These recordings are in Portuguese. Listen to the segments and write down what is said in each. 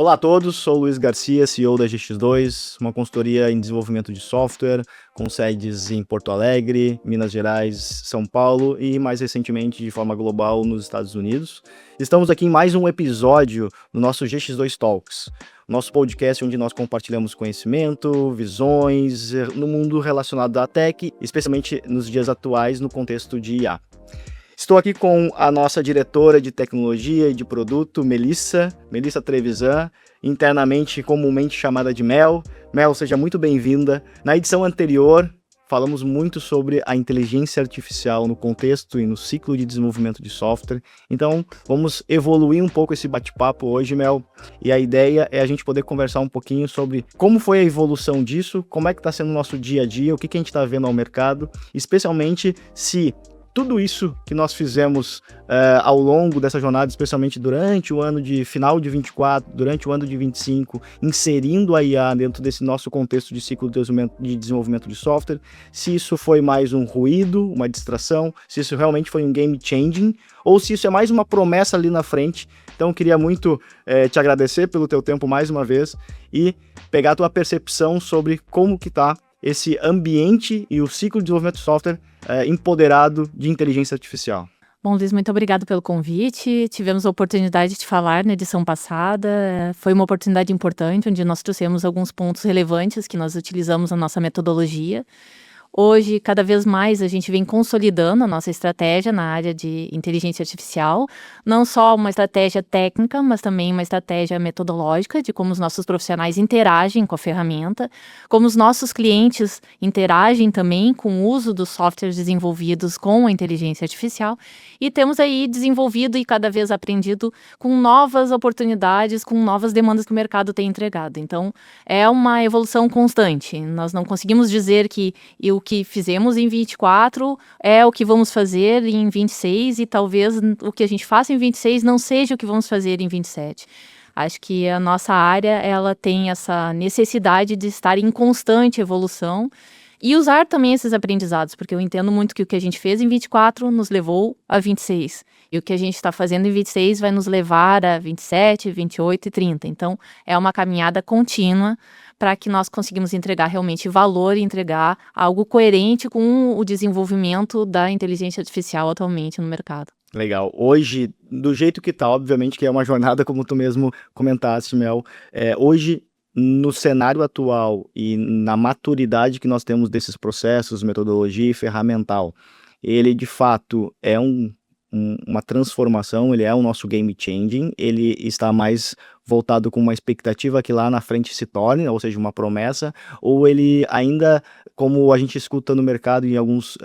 Olá a todos, sou o Luiz Garcia, CEO da GX2, uma consultoria em desenvolvimento de software, com sedes em Porto Alegre, Minas Gerais, São Paulo e, mais recentemente, de forma global, nos Estados Unidos. Estamos aqui em mais um episódio do nosso GX2 Talks, nosso podcast onde nós compartilhamos conhecimento, visões no mundo relacionado à tech, especialmente nos dias atuais no contexto de IA. Estou aqui com a nossa diretora de tecnologia e de produto, Melissa Trevisan, internamente comumente chamada de Mel. Mel, seja muito bem-vinda. Na edição anterior, falamos muito sobre a inteligência artificial no contexto e no ciclo de desenvolvimento de software. Então, vamos evoluir um pouco esse bate-papo hoje, Mel. E a ideia é a gente poder conversar um pouquinho sobre como foi a evolução disso, como é que está sendo o nosso dia a dia, o que a gente está vendo ao mercado, especialmente se tudo isso que nós fizemos ao longo dessa jornada, especialmente durante o ano de final de 24, durante o ano de 25, inserindo a IA dentro desse nosso contexto de ciclo de desenvolvimento de software, se isso foi mais um ruído, uma distração, se isso realmente foi um game changing, ou se isso é mais uma promessa ali na frente. Então, eu queria muito te agradecer pelo teu tempo mais uma vez e pegar a tua percepção sobre como que está esse ambiente e o ciclo de desenvolvimento de software empoderado de inteligência artificial. Bom, Luiz, muito obrigado pelo convite. Tivemos a oportunidade de falar na edição passada. Foi uma oportunidade importante, onde nós trouxemos alguns pontos relevantes que nós utilizamos na nossa metodologia. Hoje, cada vez mais, a gente vem consolidando a nossa estratégia na área de inteligência artificial, não só uma estratégia técnica, mas também uma estratégia metodológica de como os nossos profissionais interagem com a ferramenta, como os nossos clientes interagem também com o uso dos softwares desenvolvidos com a inteligência artificial, e temos aí desenvolvido e cada vez aprendido com novas oportunidades, com novas demandas que o mercado tem entregado. Então, é uma evolução constante. Nós não conseguimos dizer que o que fizemos em 24 é o que vamos fazer em 26 e talvez o que a gente faça em 26 não seja o que vamos fazer em 27. Acho que a nossa área ela tem essa necessidade de estar em constante evolução e usar também esses aprendizados, porque eu entendo muito que o que a gente fez em 24 nos levou a 26. E o que a gente está fazendo em 26 vai nos levar a 27, 28 e 30. Então, é uma caminhada contínua para que nós conseguimos entregar realmente valor e entregar algo coerente com o desenvolvimento da inteligência artificial atualmente no mercado. Legal. Hoje, do jeito que está, obviamente que é uma jornada, como tu mesmo comentaste, Mel, hoje, no cenário atual e na maturidade que nós temos desses processos, metodologia e ferramental, ele de fato é uma transformação, ele é o nosso game changing, ele está mais voltado com uma expectativa que lá na frente se torne, ou seja, uma promessa, ou ele ainda, como a gente escuta no mercado em alguns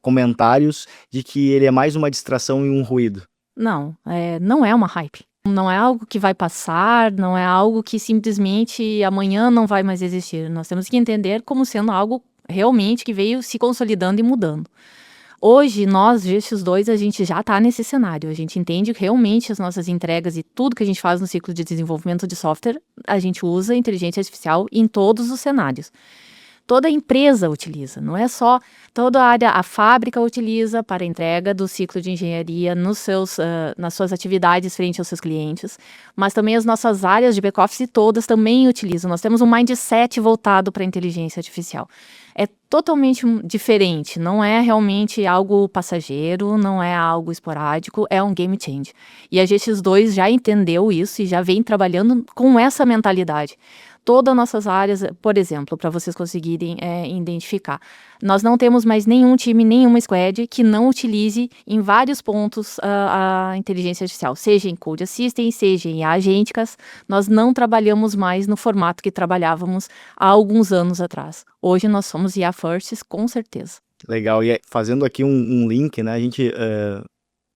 comentários, de que ele é mais uma distração e um ruído? Não, não é uma hype. Não é algo que vai passar, não é algo que simplesmente amanhã não vai mais existir. Nós temos que entender como sendo algo realmente que veio se consolidando e mudando. Hoje, nós, GX2, a gente já está nesse cenário. A gente entende que realmente as nossas entregas e tudo que a gente faz no ciclo de desenvolvimento de software, a gente usa inteligência artificial em todos os cenários. Toda empresa utiliza, não é só toda a área, a fábrica utiliza para a entrega do ciclo de engenharia nas suas atividades frente aos seus clientes, mas também as nossas áreas de back-office todas também utilizam. Nós temos um mindset voltado para a inteligência artificial. É totalmente diferente, não é realmente algo passageiro, não é algo esporádico, é um game change. E a GX2 já entendeu isso e já vem trabalhando com essa mentalidade. Todas as nossas áreas, por exemplo, para vocês conseguirem identificar. Nós não temos mais nenhum time, nenhuma squad que não utilize em vários pontos a inteligência artificial, seja em Code Assistant, seja em agênticas. Nós não trabalhamos mais no formato que trabalhávamos há alguns anos atrás. Hoje nós somos IA Firsts, com certeza. Legal, e fazendo aqui um link, né, a gente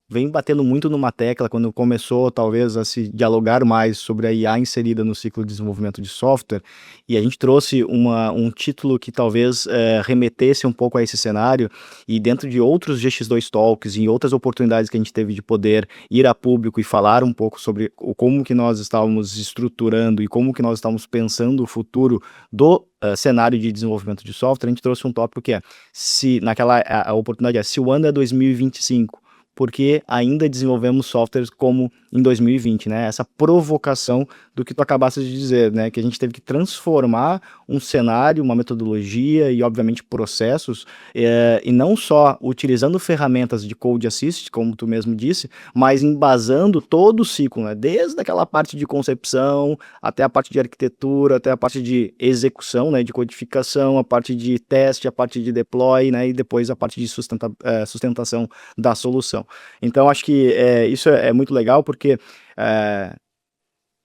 vem batendo muito numa tecla quando começou talvez a se dialogar mais sobre a IA inserida no ciclo de desenvolvimento de software, e a gente trouxe um título que talvez remetesse um pouco a esse cenário, e dentro de outros GX2 Talks e outras oportunidades que a gente teve de poder ir a público e falar um pouco sobre como que nós estávamos estruturando e como que nós estávamos pensando o futuro do cenário de desenvolvimento de software, a gente trouxe um tópico que é, se naquela a oportunidade se o ano é 2025, porque ainda desenvolvemos softwares como em 2020, né? Essa provocação do que tu acabaste de dizer, né? Que a gente teve que transformar um cenário, uma metodologia e, obviamente, processos, e não só utilizando ferramentas de Code Assist, como tu mesmo disse, mas embasando todo o ciclo, né? Desde aquela parte de concepção, até a parte de arquitetura, até a parte de execução, né? De codificação, a parte de teste, a parte de deploy, né? E depois a parte de sustentação da solução. Então, acho que isso é muito legal, porque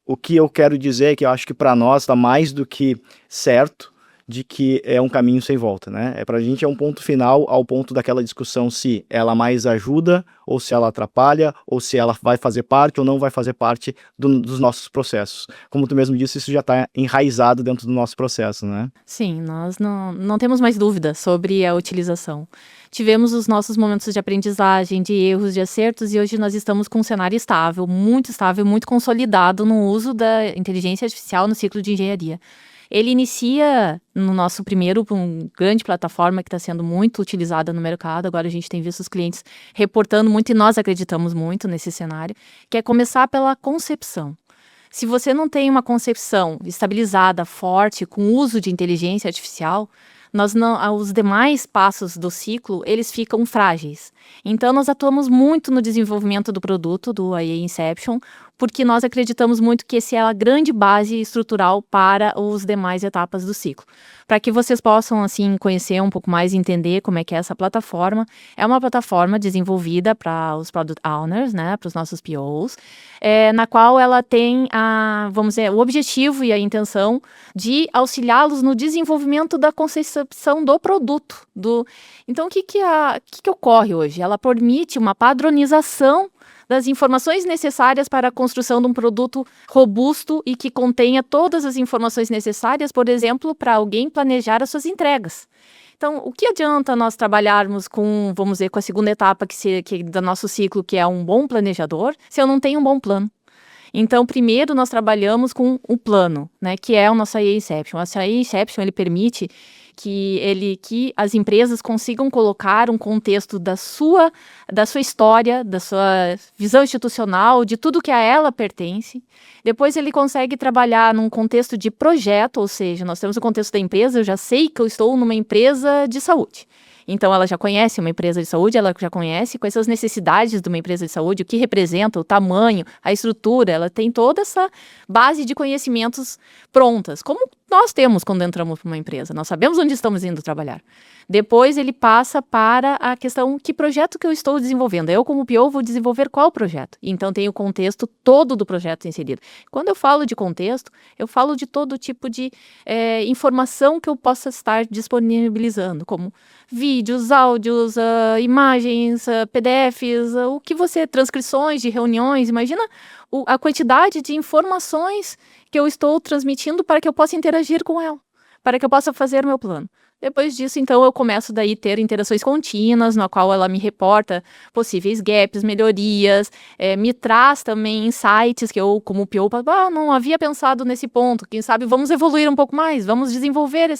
o que eu quero dizer é que eu acho que para nós está mais do que certo de que é um caminho sem volta, né? Para a gente é um ponto final ao ponto daquela discussão se ela mais ajuda ou se ela atrapalha ou se ela vai fazer parte ou não vai fazer parte dos nossos processos. Como tu mesmo disse, isso já está enraizado dentro do nosso processo, né? Sim, nós não temos mais dúvida sobre a utilização. Tivemos os nossos momentos de aprendizagem, de erros, de acertos, e hoje nós estamos com um cenário estável, muito consolidado no uso da inteligência artificial no ciclo de engenharia. Ele inicia no nosso primeiro, uma grande plataforma que está sendo muito utilizada no mercado. Agora a gente tem visto os clientes reportando muito e nós acreditamos muito nesse cenário, que é começar pela concepção. Se você não tem uma concepção estabilizada, forte, com uso de inteligência artificial, os demais passos do ciclo, eles ficam frágeis. Então, nós atuamos muito no desenvolvimento do produto, do IA Inception, porque nós acreditamos muito que essa é a grande base estrutural para as demais etapas do ciclo. Para que vocês possam, assim, conhecer um pouco mais e entender como é que é essa plataforma, é uma plataforma desenvolvida para os Product Owners, né, para os nossos POs, na qual ela tem, vamos dizer, o objetivo e a intenção de auxiliá-los no desenvolvimento da concepção do produto. Então, o que ocorre hoje? Ela permite uma padronização das informações necessárias para a construção de um produto robusto e que contenha todas as informações necessárias, por exemplo, para alguém planejar as suas entregas. Então, o que adianta nós trabalharmos com, vamos dizer, com a segunda etapa do nosso ciclo, que é um bom planejador, se eu não tenho um bom plano? Então, primeiro nós trabalhamos com o plano, né, que é o nosso IA Inception. O IA Inception, ele permite que as empresas consigam colocar um contexto da sua história, da sua visão institucional, de tudo que a ela pertence. Depois ele consegue trabalhar num contexto de projeto, ou seja, nós temos o contexto da empresa, eu já sei que eu estou numa empresa de saúde. Então, ela já conhece uma empresa de saúde, ela já conhece quais são as necessidades de uma empresa de saúde, o que representa, o tamanho, a estrutura, ela tem toda essa base de conhecimentos prontas, como nós temos quando entramos para uma empresa, nós sabemos onde estamos indo trabalhar. Depois, ele passa para a questão, que projeto que eu estou desenvolvendo? Eu, como PO, vou desenvolver qual projeto? Então, tem o contexto todo do projeto inserido. Quando eu falo de contexto, eu falo de todo tipo de informação que eu possa estar disponibilizando, como vídeos, áudios, imagens, PDFs, transcrições de reuniões. Imagina a quantidade de informações que eu estou transmitindo para que eu possa interagir com ela, para que eu possa fazer o meu plano. Depois disso, então, eu começo daí a ter interações contínuas, na qual ela me reporta possíveis gaps, melhorias, me traz também insights que eu, como PO, não havia pensado nesse ponto, quem sabe vamos evoluir um pouco mais, vamos desenvolver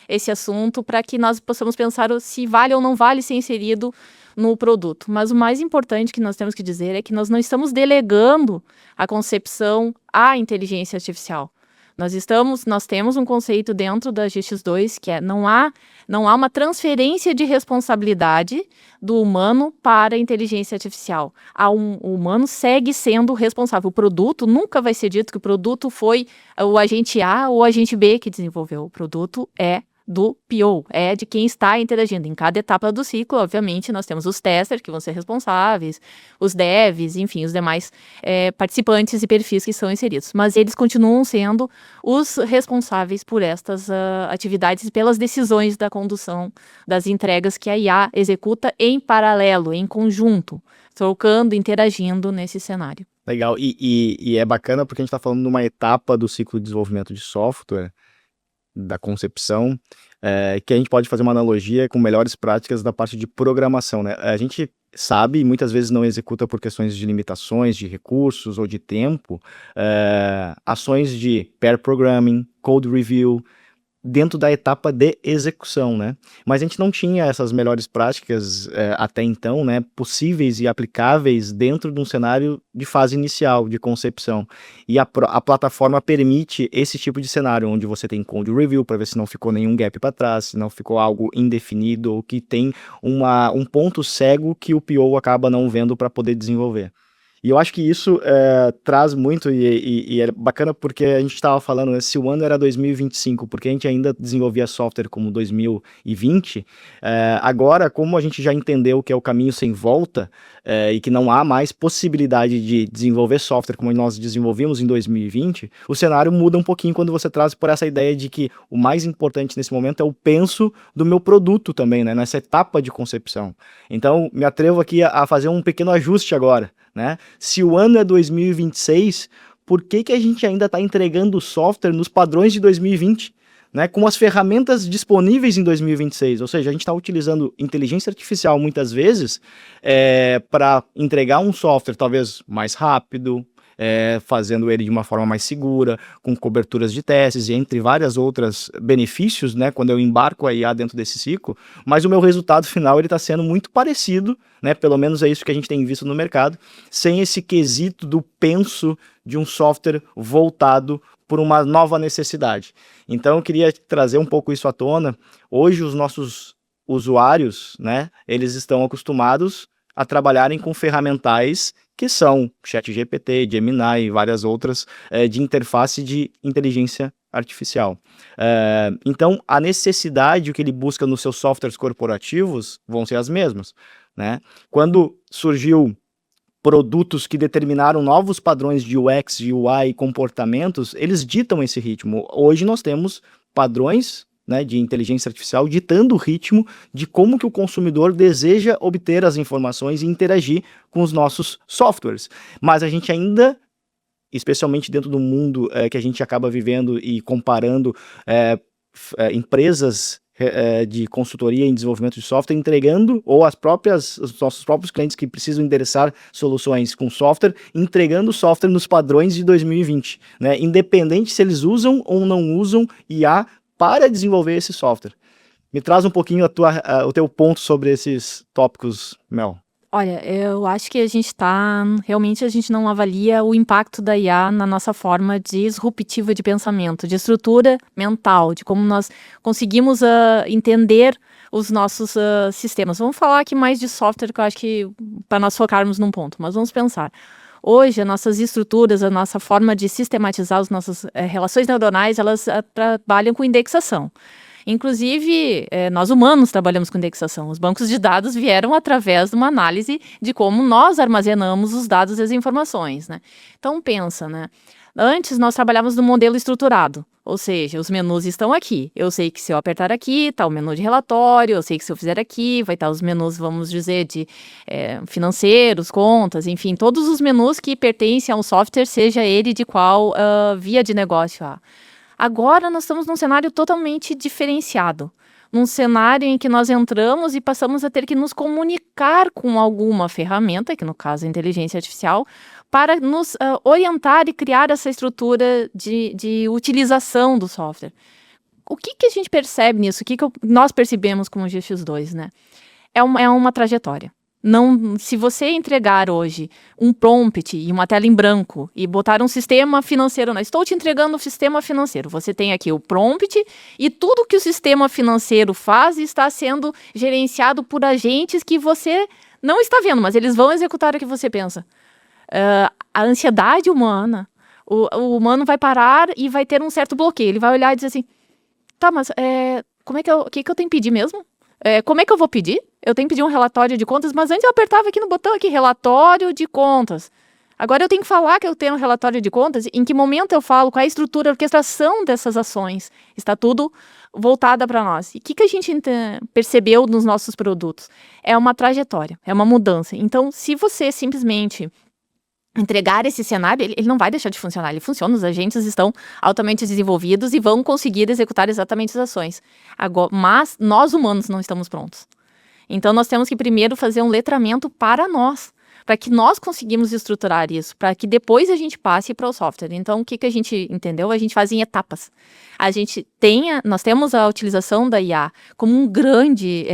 esse assunto para que nós possamos pensar se vale ou não vale ser inserido no produto. Mas o mais importante que nós temos que dizer é que nós não estamos delegando a concepção à inteligência artificial. Nós temos um conceito dentro da GX2 que não há uma transferência de responsabilidade do humano para a inteligência artificial. O humano segue sendo responsável. O produto, nunca vai ser dito que o produto foi o agente A ou o agente B que desenvolveu. O produto é do PO, é de quem está interagindo. Em cada etapa do ciclo, obviamente, nós temos os testers, que vão ser responsáveis, os devs, enfim, os demais participantes e perfis que são inseridos. Mas eles continuam sendo os responsáveis por estas atividades e pelas decisões da condução das entregas que a IA executa em paralelo, em conjunto, trocando, interagindo nesse cenário. Legal, e é bacana porque a gente está falando de uma etapa do ciclo de desenvolvimento de software, da concepção, que a gente pode fazer uma analogia com melhores práticas da parte de programação, né? A gente sabe e muitas vezes não executa por questões de limitações, de recursos ou de tempo, ações de pair programming, code review, dentro da etapa de execução, né? Mas a gente não tinha essas melhores práticas até então, né, possíveis e aplicáveis dentro de um cenário de fase inicial, de concepção. E a plataforma permite esse tipo de cenário, onde você tem code review para ver se não ficou nenhum gap para trás, se não ficou algo indefinido ou que tem um ponto cego que o PO acaba não vendo para poder desenvolver. E eu acho que isso traz muito, e é bacana porque a gente estava falando, né, se o ano era 2025, porque a gente ainda desenvolvia software como 2020, agora, como a gente já entendeu que é o caminho sem volta, e que não há mais possibilidade de desenvolver software como nós desenvolvemos em 2020, o cenário muda um pouquinho quando você traz por essa ideia de que o mais importante nesse momento é o penso do meu produto também, né, nessa etapa de concepção. Então, me atrevo aqui a fazer um pequeno ajuste agora, né? Se o ano é 2026, por que a gente ainda está entregando software nos padrões de 2020? Né, com as ferramentas disponíveis em 2026, ou seja, a gente está utilizando inteligência artificial muitas vezes para entregar um software talvez mais rápido, fazendo ele de uma forma mais segura, com coberturas de testes e entre várias outras benefícios, né, quando eu embarco a IA dentro desse ciclo, mas o meu resultado final está sendo muito parecido, né, pelo menos é isso que a gente tem visto no mercado, sem esse quesito do penso de um software voltado por uma nova necessidade. Então eu queria trazer um pouco isso à tona. Hoje os nossos usuários, né, eles estão acostumados a trabalharem com ferramentais que são ChatGPT, Gemini e várias outras de interface de inteligência artificial. Então a necessidade, o que ele busca nos seus softwares corporativos vão ser as mesmas, né? Quando surgiu produtos que determinaram novos padrões de UX, UI e comportamentos, eles ditam esse ritmo. Hoje nós temos padrões, né, de inteligência artificial ditando o ritmo de como que o consumidor deseja obter as informações e interagir com os nossos softwares. Mas a gente ainda, especialmente dentro do mundo que a gente acaba vivendo e comparando empresas de consultoria em desenvolvimento de software, entregando, ou os nossos próprios clientes que precisam endereçar soluções com software, entregando software nos padrões de 2020, né? Independente se eles usam ou não usam IA para desenvolver esse software. Me traz um pouquinho o teu ponto sobre esses tópicos, Mel. Olha, eu acho que realmente a gente não avalia o impacto da IA na nossa forma disruptiva de pensamento, de estrutura mental, de como nós conseguimos entender os nossos sistemas. Vamos falar aqui mais de software, que eu acho que para nós focarmos num ponto, mas vamos pensar. Hoje, as nossas estruturas, a nossa forma de sistematizar as nossas relações neuronais, elas trabalham com indexação. Inclusive, nós humanos trabalhamos com indexação. Os bancos de dados vieram através de uma análise de como nós armazenamos os dados e as informações, né? Então, pensa, né? Antes, nós trabalhávamos no modelo estruturado, ou seja, os menus estão aqui. Eu sei que se eu apertar aqui, está o menu de relatório, eu sei que se eu fizer aqui, vai estar os menus, vamos dizer, de financeiros, contas, enfim, todos os menus que pertencem a um software, seja ele de qual via de negócio há. Agora nós estamos num cenário totalmente diferenciado, num cenário em que nós entramos e passamos a ter que nos comunicar com alguma ferramenta, que no caso é a inteligência artificial, para nos orientar e criar essa estrutura de utilização do software. O que a gente percebe nisso? O que nós percebemos como GX2, né? É uma trajetória. Não, se você entregar hoje um prompt e uma tela em branco e botar um sistema financeiro, não, estou te entregando um sistema financeiro, você tem aqui o prompt e tudo que o sistema financeiro faz está sendo gerenciado por agentes que você não está vendo, mas eles vão executar o que você pensa. A ansiedade humana, o humano vai parar e vai ter um certo bloqueio, ele vai olhar e dizer assim, tá, mas o que eu tenho que pedir mesmo? Como é que eu vou pedir? Eu tenho que pedir um relatório de contas, mas antes eu apertava aqui no botão aqui, relatório de contas. Agora eu tenho que falar que eu tenho um relatório de contas, em que momento eu falo, qual é a estrutura, a orquestração dessas ações. Está tudo voltada para nós. E o que a gente percebeu nos nossos produtos? É uma trajetória, é uma mudança. Então, se você simplesmente entregar esse cenário, ele não vai deixar de funcionar, ele funciona, os agentes estão altamente desenvolvidos e vão conseguir executar exatamente as ações. Agora, mas nós humanos não estamos prontos. Então nós temos que primeiro fazer um letramento para nós, para que nós conseguimos estruturar isso, para que depois a gente passe para o software. Então, o que a gente entendeu? A gente faz em etapas. Nós temos a utilização da IA como um grande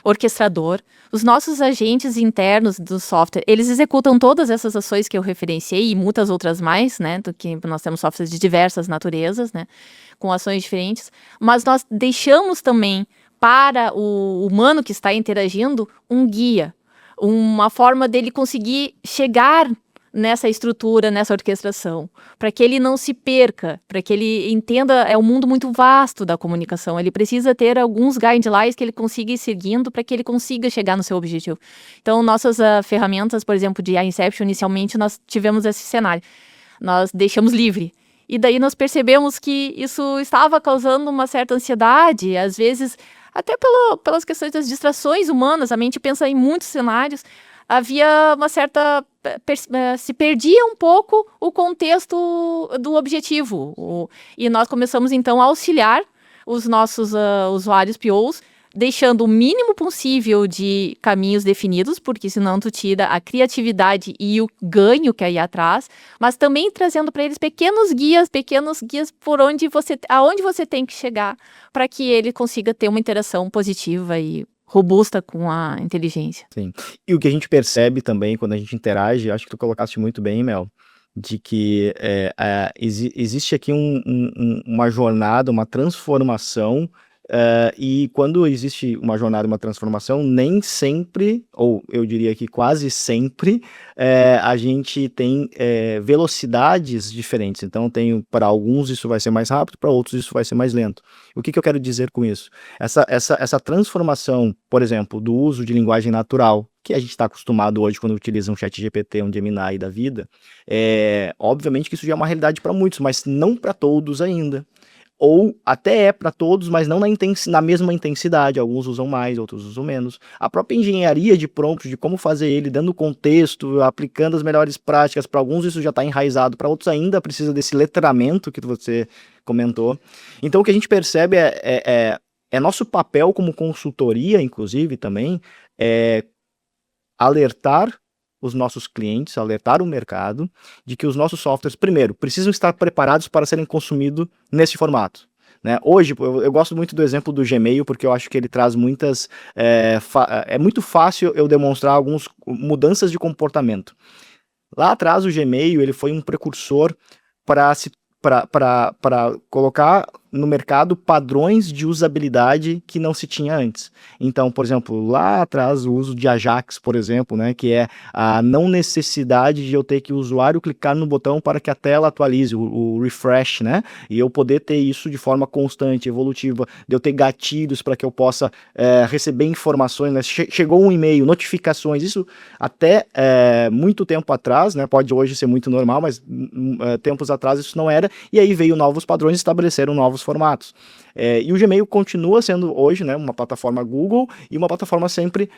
orquestrador. Os nossos agentes internos do software, eles executam todas essas ações que eu referenciei e muitas outras mais, né, do que nós temos softwares de diversas naturezas, né, com ações diferentes, mas nós deixamos também para o humano que está interagindo um guia, uma forma dele conseguir chegar nessa estrutura, nessa orquestração, para que ele não se perca, para que ele entenda, é um mundo muito vasto da comunicação, ele precisa ter alguns guidelines que ele consiga ir seguindo para que ele consiga chegar no seu objetivo. Então, nossas ferramentas, por exemplo, de Inception, inicialmente nós tivemos esse cenário, nós deixamos livre, e daí nós percebemos que isso estava causando uma certa ansiedade, às vezes, até pelas questões das distrações humanas, a mente pensa em muitos cenários, havia uma certa... se perdia um pouco o contexto do objetivo. E nós começamos, então, a auxiliar os nossos usuários POs, deixando o mínimo possível de caminhos definidos, porque senão tu tira a criatividade e o ganho que a IA traz, mas também trazendo para eles pequenos guias por aonde você tem que chegar para que ele consiga ter uma interação positiva e robusta com a inteligência. Sim. E o que a gente percebe também quando a gente interage, acho que tu colocaste muito bem, Mel, de que existe aqui uma jornada, uma transformação, e quando existe uma jornada, uma transformação, nem sempre, ou eu diria que quase sempre, a gente tem velocidades diferentes. Então, para alguns isso vai ser mais rápido, para outros isso vai ser mais lento. O que eu quero dizer com isso? Essa transformação, por exemplo, do uso de linguagem natural, que a gente está acostumado hoje quando utiliza um ChatGPT, um Gemini da vida, obviamente que isso já é uma realidade para muitos, mas não para todos ainda. Ou até para todos, mas não na mesma intensidade. Alguns usam mais, outros usam menos. A própria engenharia de prompts, de como fazer ele, dando contexto, aplicando as melhores práticas, para alguns isso já está enraizado, para outros ainda precisa desse letramento que você comentou. Então o que a gente percebe é nosso papel como consultoria, inclusive, também, alertar os nossos clientes, alertar o mercado de que os nossos softwares, primeiro, precisam estar preparados para serem consumidos nesse formato. Né? Hoje, eu gosto muito do exemplo do Gmail, porque eu acho que ele traz muitas... é muito fácil eu demonstrar algumas mudanças de comportamento. Lá atrás, o Gmail ele foi um precursor para colocar no mercado padrões de usabilidade que não se tinha antes. Então, por exemplo, lá atrás o uso de Ajax, por exemplo, né, que é a não necessidade de eu ter que o usuário clicar no botão para que a tela atualize, o refresh, né, e eu poder ter isso de forma constante, evolutiva, de eu ter gatilhos para que eu possa receber informações, né, chegou um e-mail, notificações, isso até muito tempo atrás, né, pode hoje ser muito normal, mas tempos atrás isso não era, e aí veio novos padrões e estabeleceram novos formatos. E o Gmail continua sendo hoje, né, uma plataforma Google e uma plataforma sempre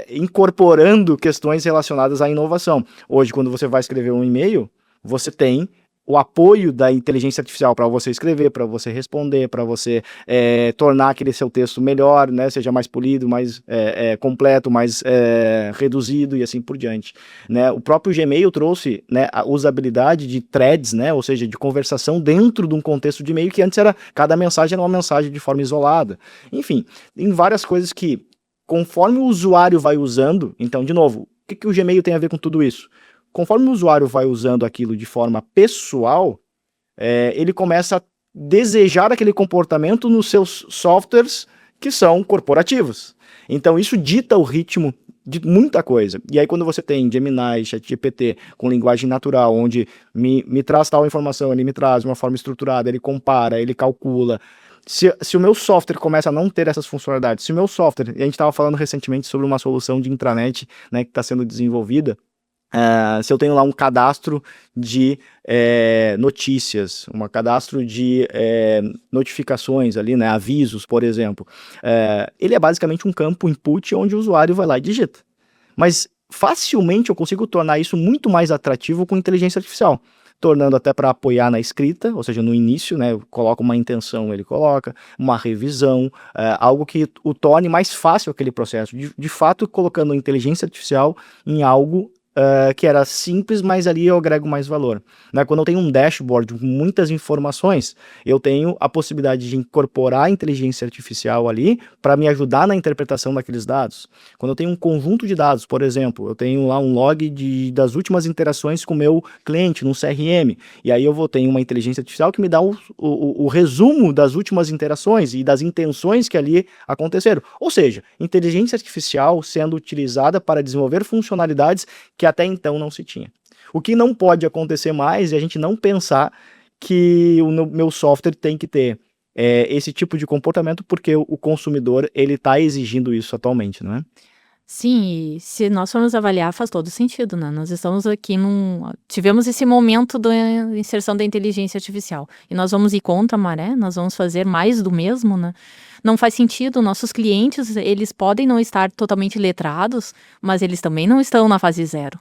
incorporando questões relacionadas à inovação. Hoje, quando você vai escrever um e-mail, você tem o apoio da inteligência artificial para você escrever, para você responder, para você tornar aquele seu texto melhor, né, seja mais polido, mais completo, mais reduzido e assim por diante. Né? O próprio Gmail trouxe, né, a usabilidade de threads, né, ou seja, de conversação dentro de um contexto de e-mail que antes cada mensagem era uma mensagem de forma isolada. Enfim, tem várias coisas que, conforme o usuário vai usando, então, de novo, o que o Gmail tem a ver com tudo isso? Conforme o usuário vai usando aquilo de forma pessoal, ele começa a desejar aquele comportamento nos seus softwares que são corporativos. Então isso dita o ritmo de muita coisa. E aí quando você tem Gemini, ChatGPT com linguagem natural, onde me traz tal informação, ele me traz de uma forma estruturada, ele compara, ele calcula. Se o meu software começa a não ter essas funcionalidades, se o meu software, e a gente estava falando recentemente sobre uma solução de intranet, né, que está sendo desenvolvida, se eu tenho lá um cadastro de notícias, um cadastro de notificações ali, né, avisos, por exemplo, ele é basicamente um campo input onde o usuário vai lá e digita. Mas facilmente eu consigo tornar isso muito mais atrativo com inteligência artificial. tornando até para apoiar na escrita, ou seja, no início, né, coloca uma intenção, ele coloca uma revisão, algo que o torne mais fácil aquele processo, de fato colocando a inteligência artificial em algo que era simples, mas ali eu agrego mais valor. Né? Quando eu tenho um dashboard com muitas informações, eu tenho a possibilidade de incorporar a inteligência artificial ali para me ajudar na interpretação daqueles dados. Quando eu tenho um conjunto de dados, por exemplo, eu tenho lá um log das últimas interações com o meu cliente num CRM, e aí eu vou ter uma inteligência artificial que me dá o resumo das últimas interações e das intenções que ali aconteceram. Ou seja, inteligência artificial sendo utilizada para desenvolver funcionalidades que até então não se tinha. O que não pode acontecer mais é a gente não pensar que o meu software tem que ter esse tipo de comportamento, porque o consumidor ele está exigindo isso atualmente, não é? Sim, e se nós formos avaliar, faz todo sentido, né? Nós estamos aqui tivemos esse momento da inserção da inteligência artificial, e nós vamos ir contra a maré, nós vamos fazer mais do mesmo, né? Não faz sentido, nossos clientes, eles podem não estar totalmente letrados, mas eles também não estão na fase zero.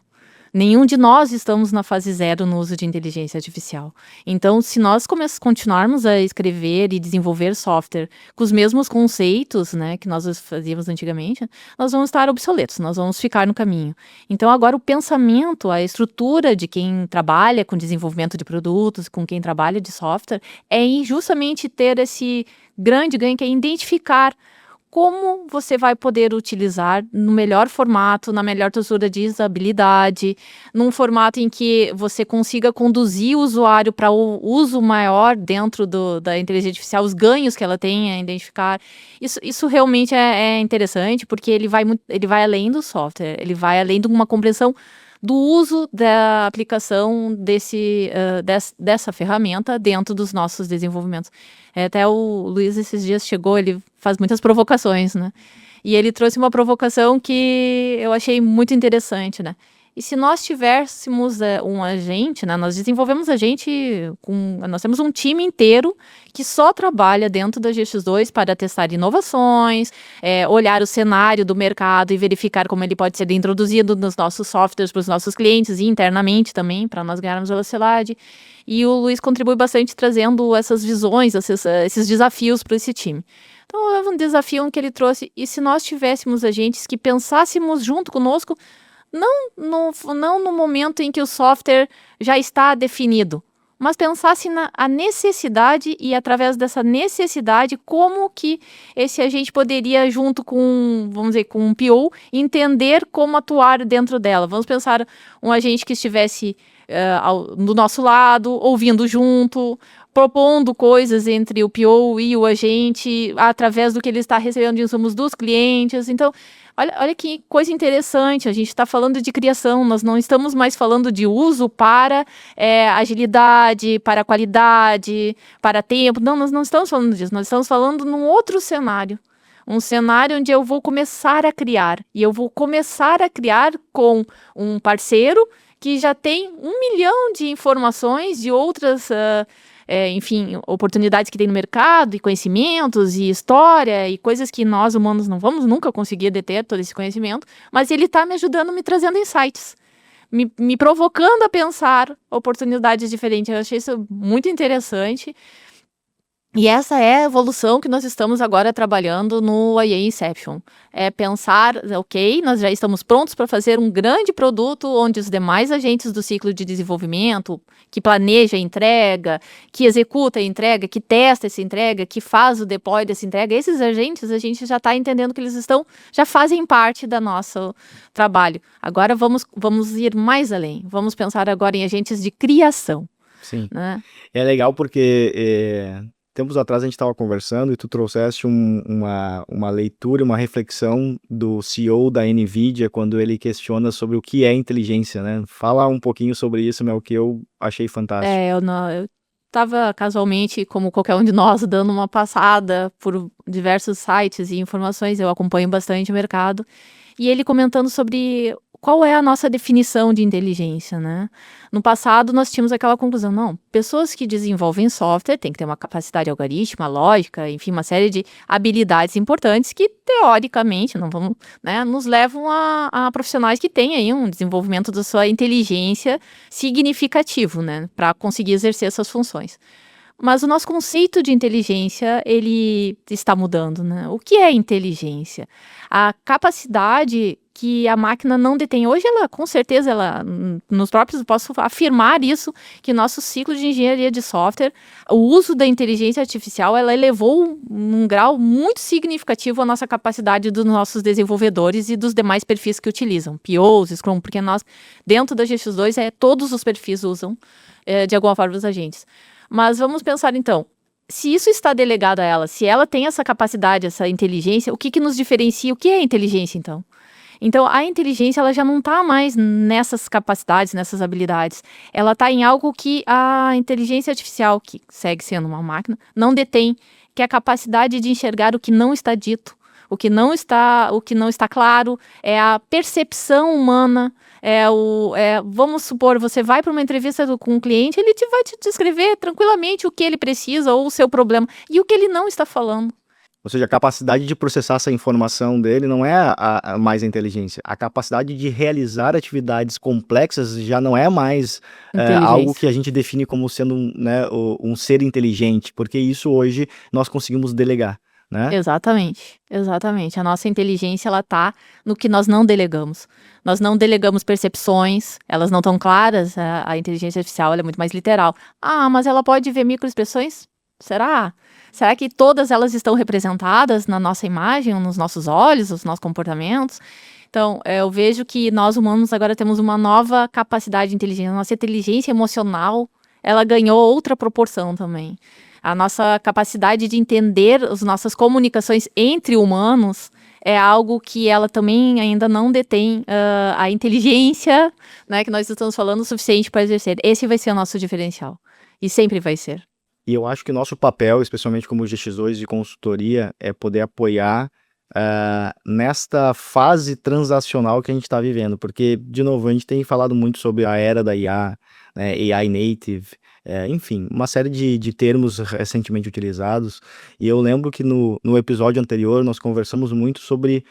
Nenhum de nós estamos na fase zero no uso de inteligência artificial. Então, se nós continuarmos a escrever e desenvolver software com os mesmos conceitos, né, que nós fazíamos antigamente, nós vamos estar obsoletos, nós vamos ficar no caminho. Então, agora o pensamento, a estrutura de quem trabalha com desenvolvimento de produtos, com quem trabalha de software, é justamente ter esse grande ganho, que é identificar como você vai poder utilizar no melhor formato, na melhor textura de usabilidade, num formato em que você consiga conduzir o usuário para o uso maior dentro da inteligência artificial, os ganhos que ela tem a identificar. Isso realmente é interessante, porque ele vai além do software, ele vai além de uma compreensão do uso da aplicação dessa ferramenta dentro dos nossos desenvolvimentos. Até o Luiz esses dias chegou, ele faz muitas provocações, né? E ele trouxe uma provocação que eu achei muito interessante, né? E se nós tivéssemos um agente, né? Nós desenvolvemos nós temos um time inteiro que só trabalha dentro da GX2 para testar inovações, olhar o cenário do mercado e verificar como ele pode ser introduzido nos nossos softwares para os nossos clientes e internamente também, para nós ganharmos velocidade. E o Luiz contribui bastante trazendo essas visões, esses desafios para esse time. Então, é um desafio que ele trouxe. E se nós tivéssemos agentes que pensássemos junto conosco, não no momento em que o software já está definido, mas pensasse na necessidade e, através dessa necessidade, como que esse agente poderia, junto com, vamos dizer, com um PO, entender como atuar dentro dela. Vamos pensar um agente que estivesse do nosso lado, ouvindo junto, propondo coisas entre o PO e o agente, através do que ele está recebendo de insumos dos clientes. Então, olha que coisa interessante, a gente está falando de criação, nós não estamos mais falando de uso para agilidade, para qualidade, para tempo. Não, nós não estamos falando disso, nós estamos falando num outro cenário. Um cenário onde eu vou começar a criar. E eu vou começar a criar com um parceiro que já tem 1 milhão de informações de outras enfim, oportunidades que tem no mercado, e conhecimentos, e história, e coisas que nós humanos não vamos nunca conseguir deter todo esse conhecimento, mas ele está me ajudando, me trazendo insights, me provocando a pensar oportunidades diferentes. Eu achei isso muito interessante. E essa é a evolução que nós estamos agora trabalhando no IA Inception. É pensar, ok, nós já estamos prontos para fazer um grande produto onde os demais agentes do ciclo de desenvolvimento, que planeja a entrega, que executa a entrega, que testa essa entrega, que faz o deploy dessa entrega, esses agentes, a gente já está entendendo que eles já fazem parte do nosso trabalho. Agora vamos ir mais além. Vamos pensar agora em agentes de criação. Sim. Né? É legal porque tempos atrás a gente estava conversando e tu trouxeste uma leitura, uma reflexão do CEO da NVIDIA quando ele questiona sobre o que é inteligência, né? Fala um pouquinho sobre isso, Mel, que eu achei fantástico. Eu estava casualmente, como qualquer um de nós, dando uma passada por diversos sites e informações, eu acompanho bastante o mercado, e ele comentando sobre qual é a nossa definição de inteligência, né? No passado, nós tínhamos aquela conclusão, não, pessoas que desenvolvem software têm que ter uma capacidade algorítmica, lógica, enfim, uma série de habilidades importantes que, teoricamente, não vamos, né, nos levam a profissionais que têm aí um desenvolvimento da sua inteligência significativo, né, para conseguir exercer essas funções. Mas o nosso conceito de inteligência, ele está mudando, né? O que é inteligência? A capacidade que a máquina não detém. Hoje, ela, com certeza, nos próprios, posso afirmar isso, que nosso ciclo de engenharia de software, o uso da inteligência artificial, ela elevou um grau muito significativo a nossa capacidade dos nossos desenvolvedores e dos demais perfis que utilizam, POs, Scrum, porque nós, dentro da GX2, todos os perfis usam, de alguma forma, os agentes. Mas vamos pensar então, se isso está delegado a ela, se ela tem essa capacidade, essa inteligência, o que nos diferencia? O que é inteligência então? Então a inteligência ela já não está mais nessas capacidades, nessas habilidades. Ela está em algo que a inteligência artificial, que segue sendo uma máquina, não detém, que é a capacidade de enxergar o que não está dito. O que não está claro é a percepção humana, vamos supor, você vai para uma entrevista com um cliente, ele vai te descrever tranquilamente o que ele precisa ou o seu problema e o que ele não está falando. Ou seja, a capacidade de processar essa informação dele não é a mais a inteligência. A capacidade de realizar atividades complexas já não é mais algo que a gente define como sendo um ser inteligente, porque isso hoje nós conseguimos delegar. Né? Exatamente. A nossa inteligência, ela tá no que nós não delegamos. Nós não delegamos percepções, elas não estão claras, a inteligência artificial ela é muito mais literal. Ah, mas ela pode ver microexpressões? Será? Será que todas elas estão representadas na nossa imagem, nos nossos olhos, nos nossos comportamentos? Então, eu vejo que nós humanos agora temos uma nova capacidade de inteligência. A nossa inteligência emocional, ela ganhou outra proporção também. A nossa capacidade de entender as nossas comunicações entre humanos é algo que ela também ainda não detém a inteligência, né, que nós estamos falando o suficiente para exercer. Esse vai ser o nosso diferencial. E sempre vai ser. E eu acho que o nosso papel, especialmente como GX2 de consultoria, é poder apoiar nesta fase transacional que a gente está vivendo. Porque, de novo, a gente tem falado muito sobre a era da IA, né, AI native, enfim, uma série de termos recentemente utilizados. E eu lembro que no episódio anterior nós conversamos muito sobre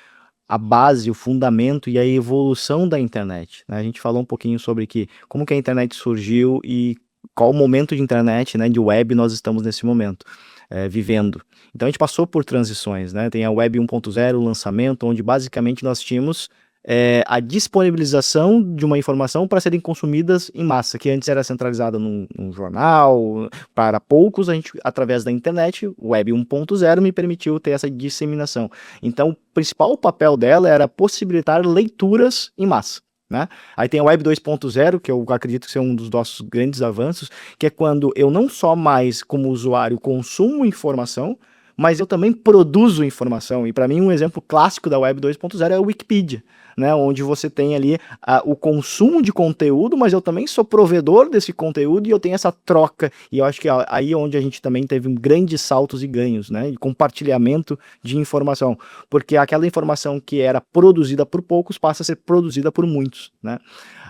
a base, o fundamento e a evolução da internet, né? A gente falou um pouquinho sobre como que a internet surgiu e qual o momento de internet, né, de web nós estamos nesse momento vivendo. Então a gente passou por transições, né? Tem a Web 1.0, o lançamento, onde basicamente nós tínhamos a disponibilização de uma informação para serem consumidas em massa, que antes era centralizada num jornal, para poucos, a gente, através da internet, o Web 1.0 me permitiu ter essa disseminação. Então, o principal papel dela era possibilitar leituras em massa. Né? Aí tem a Web 2.0, que eu acredito que é um dos nossos grandes avanços, que é quando eu não só mais, como usuário, consumo informação, mas eu também produzo informação. E para mim um exemplo clássico da Web 2.0 é a Wikipedia, né? Onde você tem ali o consumo de conteúdo, mas eu também sou provedor desse conteúdo e eu tenho essa troca. E eu acho que aí é onde a gente também teve grandes saltos e ganhos, né? E compartilhamento de informação. Porque aquela informação que era produzida por poucos passa a ser produzida por muitos, né?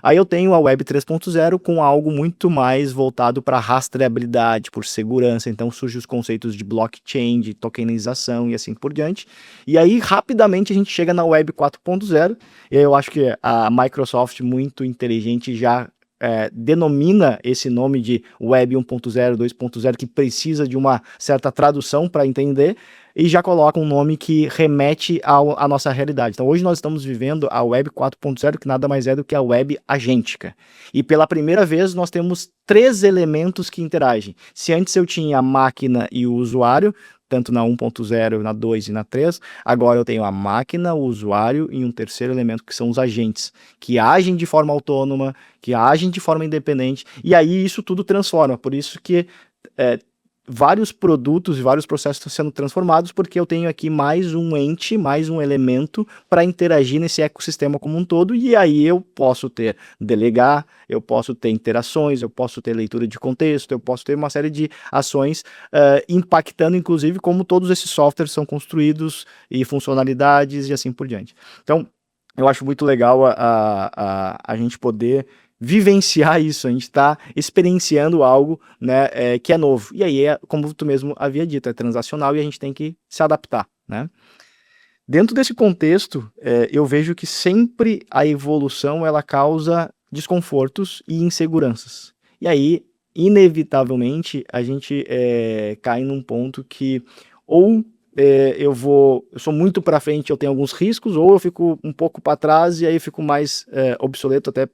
Aí eu tenho a Web 3.0 com algo muito mais voltado para rastreabilidade, por segurança. Então surgem os conceitos de blockchain, de tokenização e assim por diante. E aí rapidamente a gente chega na Web 4.0 e eu acho que a Microsoft, muito inteligente, já denomina esse nome de Web 1.0, 2.0, que precisa de uma certa tradução para entender, e já coloca um nome que remete à nossa realidade. Então hoje nós estamos vivendo a Web 4.0, que nada mais é do que a web agêntica. E pela primeira vez nós temos 3 elementos que interagem. Se antes eu tinha a máquina e o usuário, tanto na 1.0, na 2 e na 3, agora eu tenho a máquina, o usuário e um terceiro elemento que são os agentes, que agem de forma autônoma, que agem de forma independente, e aí isso tudo transforma. Por isso que vários produtos e vários processos estão sendo transformados, porque eu tenho aqui mais um ente, mais um elemento para interagir nesse ecossistema como um todo, e aí eu posso delegar, eu posso ter interações, eu posso ter leitura de contexto, eu posso ter uma série de ações impactando, inclusive, como todos esses softwares são construídos e funcionalidades e assim por diante. Então, eu acho muito legal a gente poder vivenciar isso, a gente está experienciando algo, né, que é novo. E aí, como tu mesmo havia dito, é transacional e a gente tem que se adaptar, né? Dentro desse contexto, eu vejo que sempre a evolução ela causa desconfortos e inseguranças. E aí, inevitavelmente, a gente cai num ponto que ou eu sou muito para frente, eu tenho alguns riscos, ou eu fico um pouco para trás e aí eu fico mais obsoleto, até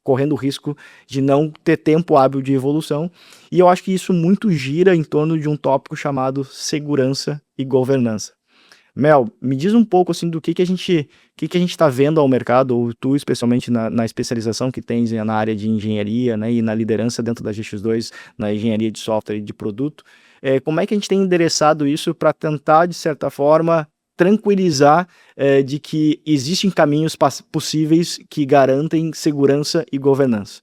correndo o risco de não ter tempo hábil de evolução. E eu acho que isso muito gira em torno de um tópico chamado segurança e governança. Mel, me diz um pouco assim do que a gente está vendo ao mercado, ou tu especialmente na especialização que tens na área de engenharia, né, e na liderança dentro da GX2, na engenharia de software e de produto, como é que a gente tem endereçado isso para tentar, de certa forma, tranquilizar de que existem caminhos possíveis que garantem segurança e governança?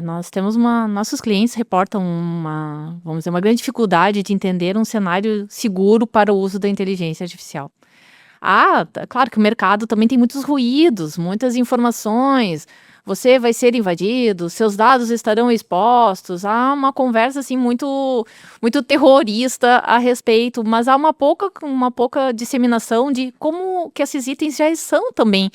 Nós temos nossos clientes reportam vamos dizer, uma grande dificuldade de entender um cenário seguro para o uso da inteligência artificial. Claro que o mercado também tem muitos ruídos, muitas informações. Você vai ser invadido, seus dados estarão expostos. Há uma conversa assim muito terrorista a respeito, mas há uma pouca disseminação de como que esses itens já são também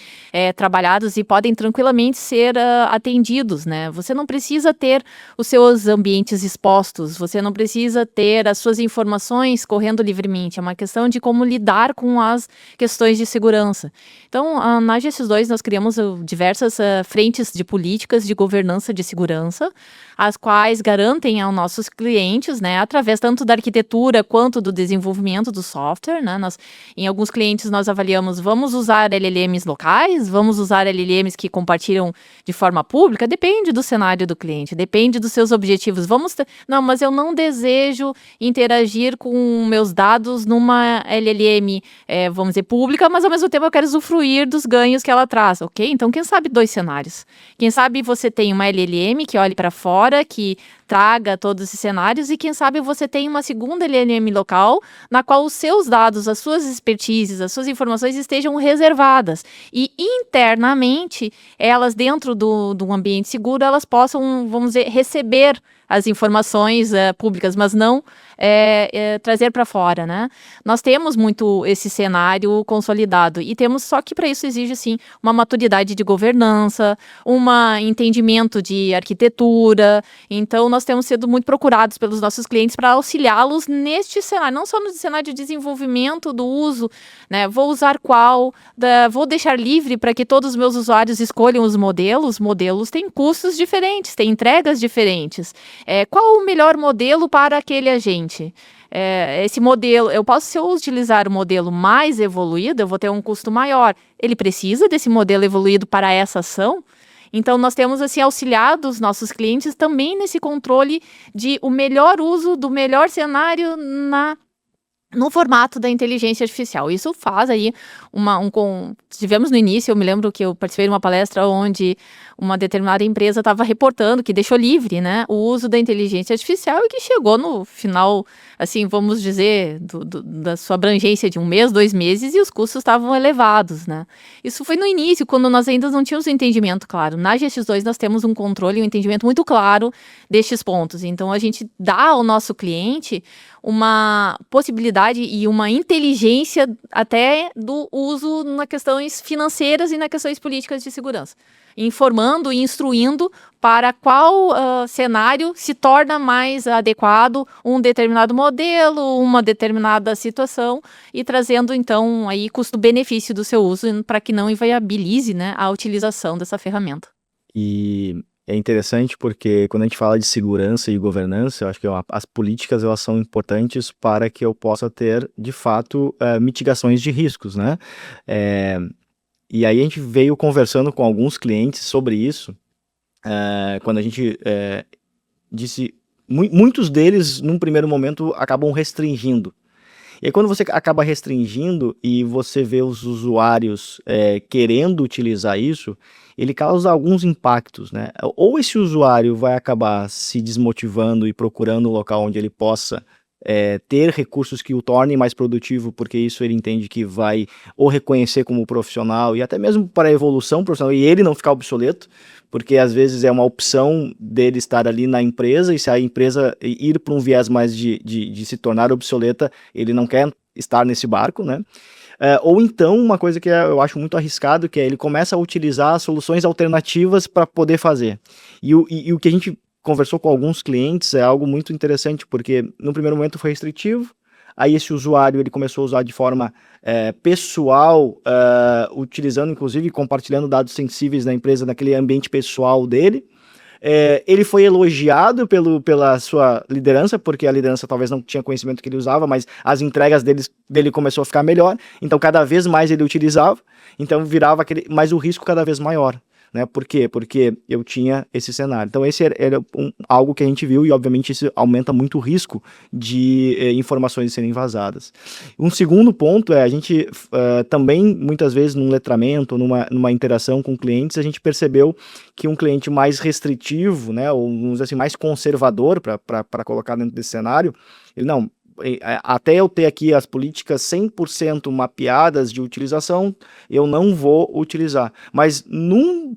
trabalhados e podem tranquilamente ser atendidos, né? Você não precisa ter os seus ambientes expostos, você não precisa ter as suas informações correndo livremente. É uma questão de como lidar com as questões de segurança. Então, na GX2 nós criamos diversas frentes de políticas de governança de segurança, as quais garantem aos nossos clientes, né, através tanto da arquitetura quanto do desenvolvimento do software, né, em alguns clientes nós avaliamos, vamos usar LLMs locais, vamos usar LLMs que compartilham de forma pública, depende do cenário do cliente, depende dos seus objetivos, não, mas eu não desejo interagir com meus dados numa LLM, vamos dizer, pública, mas ao mesmo tempo eu quero usufruir dos ganhos que ela traz, ok? Então, quem sabe 2 cenários. Quem sabe você tem uma LLM que olhe para fora, que traga todos esses cenários, e quem sabe você tem uma segunda LLM local, na qual os seus dados, as suas expertises, as suas informações estejam reservadas. E internamente, elas dentro de um ambiente seguro, elas possam, vamos dizer, receber as informações públicas, mas não trazer para fora, né? Nós temos muito esse cenário consolidado e temos, só que para isso exige, sim, uma maturidade de governança, um entendimento de arquitetura. Então, nós temos sido muito procurados pelos nossos clientes para auxiliá-los neste cenário, não só no cenário de desenvolvimento do uso, né? Vou usar vou deixar livre para que todos os meus usuários escolham os modelos. Modelos têm custos diferentes, têm entregas diferentes. Qual o melhor modelo para aquele agente? Esse modelo, se eu utilizar o modelo mais evoluído, eu vou ter um custo maior. Ele precisa desse modelo evoluído para essa ação? Então, nós temos assim, auxiliado os nossos clientes também nesse controle de o melhor uso do melhor cenário no formato da inteligência artificial. Isso faz aí tivemos no início, eu me lembro que eu participei de uma palestra onde uma determinada empresa estava reportando que deixou livre, né, o uso da inteligência artificial e que chegou no final, assim, vamos dizer, da sua abrangência de 1 mês, 2 meses, e os custos estavam elevados, né. Isso foi no início, quando nós ainda não tínhamos um entendimento claro. Na GX2 nós temos um controle e um entendimento muito claro destes pontos. Então, a gente dá ao nosso cliente uma possibilidade e uma inteligência até do uso nas questões financeiras e nas questões políticas de segurança, informando e instruindo para qual cenário se torna mais adequado um determinado modelo, uma determinada situação, e trazendo então aí custo-benefício do seu uso para que não inviabilize, né, a utilização dessa ferramenta. E é interessante porque quando a gente fala de segurança e governança, eu acho que as políticas elas são importantes para que eu possa ter, de fato, mitigações de riscos, né? E aí a gente veio conversando com alguns clientes sobre isso, quando a gente disse, muitos deles, num primeiro momento, acabam restringindo. E aí quando você acaba restringindo e você vê os usuários querendo utilizar isso, ele causa alguns impactos, né? Ou esse usuário vai acabar se desmotivando e procurando um local onde ele possa ter recursos que o tornem mais produtivo, porque isso ele entende que vai o reconhecer como profissional e até mesmo para a evolução profissional, e ele não ficar obsoleto, porque às vezes é uma opção dele estar ali na empresa, e se a empresa ir para um viés mais de se tornar obsoleta, ele não quer estar nesse barco, né? Ou então, uma coisa que eu acho muito arriscado, que é ele começa a utilizar soluções alternativas para poder fazer. E o que a gente conversou com alguns clientes é algo muito interessante, porque no primeiro momento foi restritivo, aí esse usuário ele começou a usar de forma pessoal, utilizando inclusive compartilhando dados sensíveis da empresa naquele ambiente pessoal dele. Ele foi elogiado pela sua liderança, porque a liderança talvez não tinha conhecimento que ele usava, mas as entregas dele começou a ficar melhor, então cada vez mais ele utilizava, então virava mas o risco cada vez maior. Né? Por quê? Porque eu tinha esse cenário. Então esse era algo que a gente viu, e obviamente isso aumenta muito o risco de informações serem vazadas. Um segundo ponto a gente também, muitas vezes num letramento, numa interação com clientes, a gente percebeu que um cliente mais restritivo, né, ou vamos dizer assim, mais conservador, para colocar dentro desse cenário, ele não... Até eu ter aqui as políticas 100% mapeadas de utilização, eu não vou utilizar. Mas um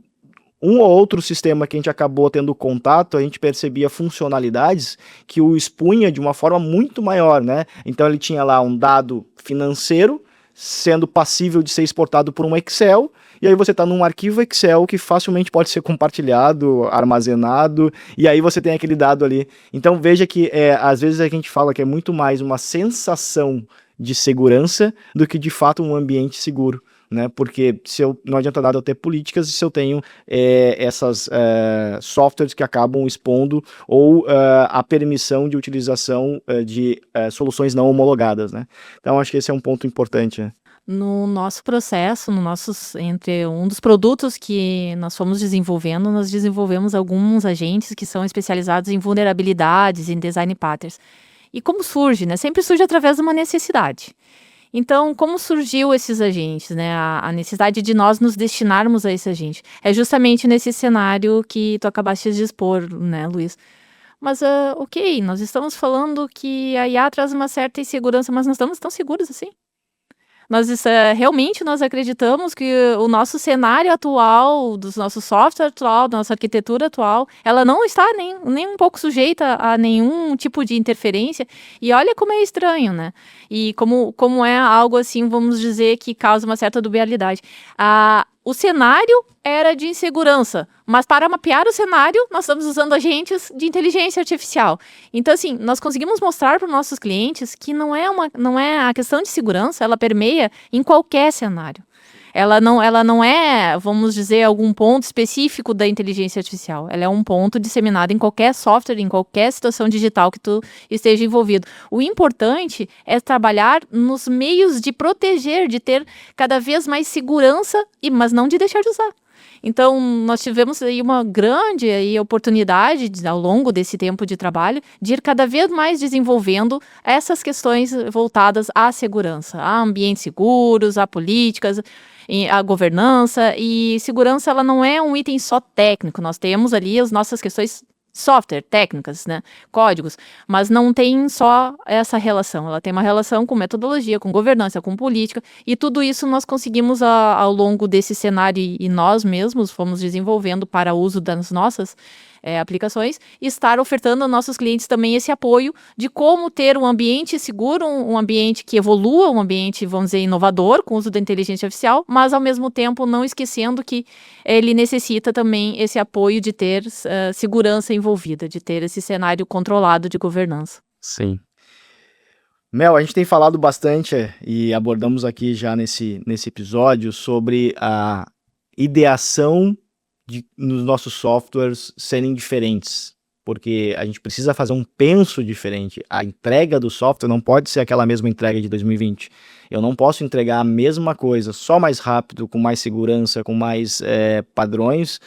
ou outro sistema que a gente acabou tendo contato, a gente percebia funcionalidades que o expunha de uma forma muito maior, né? Então ele tinha lá um dado financeiro sendo passível de ser exportado por um Excel, e aí você está num arquivo Excel que facilmente pode ser compartilhado, armazenado, e aí você tem aquele dado ali. Então veja que às vezes a gente fala que é muito mais uma sensação de segurança do que de fato um ambiente seguro. Né? Porque não adianta nada eu ter políticas se eu tenho essas softwares que acabam expondo ou a permissão de utilização de soluções não homologadas. Né? Então acho que esse é um ponto importante. Né? No nosso processo, entre um dos produtos que nós fomos desenvolvendo, nós desenvolvemos alguns agentes que são especializados em vulnerabilidades, em design patterns. E como surge, né? Sempre surge através de uma necessidade. Então, como surgiu esses agentes, né? A necessidade de nós nos destinarmos a esse agente. É justamente nesse cenário que tu acabaste de expor, né, Luiz? Mas, ok, nós estamos falando que a IA traz uma certa insegurança, mas nós estamos tão seguros assim? Realmente nós acreditamos que o nosso cenário atual, dos nossos software atual, da nossa arquitetura atual, ela não está nem um pouco sujeita a nenhum tipo de interferência. E olha como é estranho, né? E como é algo assim, vamos dizer, que causa uma certa dubialidade. O cenário era de insegurança, mas para mapear o cenário, nós estamos usando agentes de inteligência artificial. Então, assim, nós conseguimos mostrar para os nossos clientes que não é a questão de segurança, ela permeia em qualquer cenário. Ela não é, vamos dizer, algum ponto específico da inteligência artificial. Ela é um ponto disseminado em qualquer software, em qualquer situação digital que tu esteja envolvido. O importante é trabalhar nos meios de proteger, de ter cada vez mais segurança, mas não de deixar de usar. Então, nós tivemos aí uma grande oportunidade ao longo desse tempo de trabalho de ir cada vez mais desenvolvendo essas questões voltadas à segurança, a ambientes seguros, a políticas, a governança. E segurança, ela não é um item só técnico, nós temos ali as nossas questões software, técnicas, né, códigos, mas não tem só essa relação, ela tem uma relação com metodologia, com governança, com política, e tudo isso nós conseguimos ao longo desse cenário, e nós mesmos fomos desenvolvendo para uso das nossas aplicações, e estar ofertando aos nossos clientes também esse apoio de como ter um ambiente seguro, um ambiente que evolua, um ambiente, vamos dizer, inovador, com o uso da inteligência artificial, mas ao mesmo tempo não esquecendo que ele necessita também esse apoio de ter segurança envolvida, de ter esse cenário controlado de governança. Sim. Mel, a gente tem falado bastante e abordamos aqui já nesse episódio sobre a ideação nos nossos softwares serem diferentes, porque a gente precisa fazer um penso diferente. A entrega do software não pode ser aquela mesma entrega de 2020. Eu não posso entregar a mesma coisa, só mais rápido, com mais segurança, com mais padrões,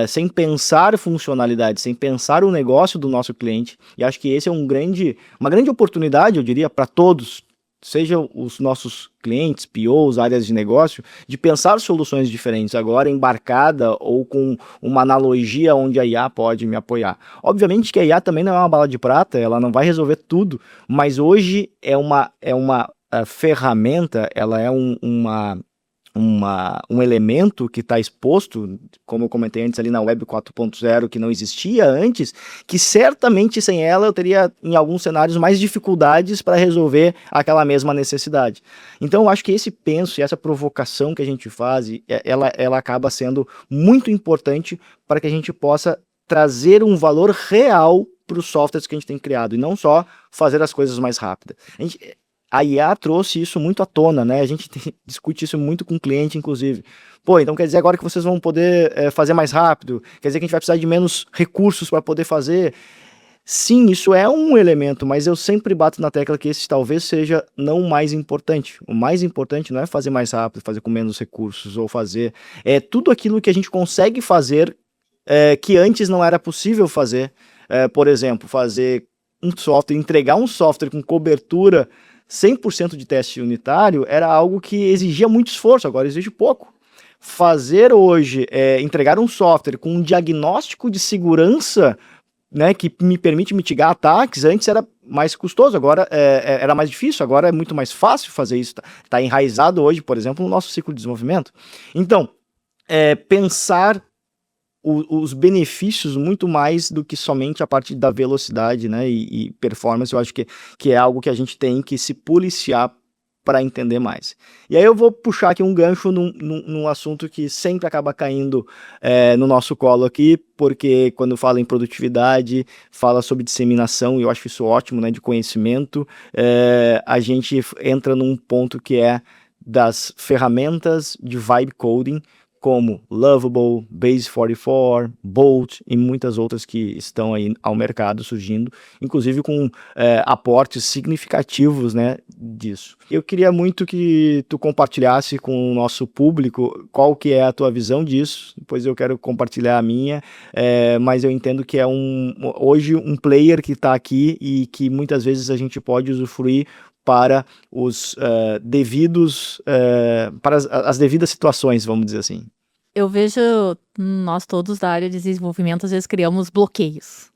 sem pensar funcionalidade, sem pensar o negócio do nosso cliente. E acho que esse é uma grande oportunidade, eu diria, para todos, seja os nossos clientes, POs, áreas de negócio, de pensar soluções diferentes, agora embarcada ou com uma analogia onde a IA pode me apoiar. Obviamente que a IA também não é uma bala de prata, ela não vai resolver tudo, mas hoje é uma ferramenta, ela é um elemento que está exposto, como eu comentei antes ali na Web 4.0, que não existia antes, que certamente sem ela eu teria, em alguns cenários, mais dificuldades para resolver aquela mesma necessidade. Então eu acho que esse penso e essa provocação que a gente faz, ela acaba sendo muito importante para que a gente possa trazer um valor real para os softwares que a gente tem criado, e não só fazer as coisas mais rápidas. A IA trouxe isso muito à tona, né? A gente discute isso muito com o cliente, inclusive. Pô, então quer dizer agora que vocês vão poder fazer mais rápido? Quer dizer que a gente vai precisar de menos recursos para poder fazer? Sim, isso é um elemento, mas eu sempre bato na tecla que esse talvez seja não o mais importante. O mais importante não é fazer mais rápido, fazer com menos recursos, ou fazer... É tudo aquilo que a gente consegue fazer que antes não era possível fazer. Por exemplo, fazer um software, entregar um software com cobertura 100% de teste unitário era algo que exigia muito esforço, agora exige pouco. Fazer hoje, entregar um software com um diagnóstico de segurança, né, que me permite mitigar ataques, antes era mais custoso, agora era mais difícil, agora é muito mais fácil fazer isso. Tá enraizado hoje, por exemplo, no nosso ciclo de desenvolvimento. Então, pensar os benefícios muito mais do que somente a parte da velocidade, né, e performance, eu acho que é algo que a gente tem que se policiar para entender mais. E aí eu vou puxar aqui um gancho num assunto que sempre acaba caindo no nosso colo aqui, porque quando fala em produtividade, fala sobre disseminação, e eu acho isso ótimo, né, de conhecimento, a gente entra num ponto que é das ferramentas de vibe coding, como Lovable, Base44, Bolt e muitas outras que estão aí ao mercado surgindo, inclusive com aportes significativos, né, disso. Eu queria muito que tu compartilhasse com o nosso público qual que é a tua visão disso, depois eu quero compartilhar a minha, mas eu entendo que é hoje um player que está aqui e que muitas vezes a gente pode usufruir para os devidos, para as devidas situações, vamos dizer assim. Eu vejo nós todos da área de desenvolvimento, às vezes criamos bloqueios.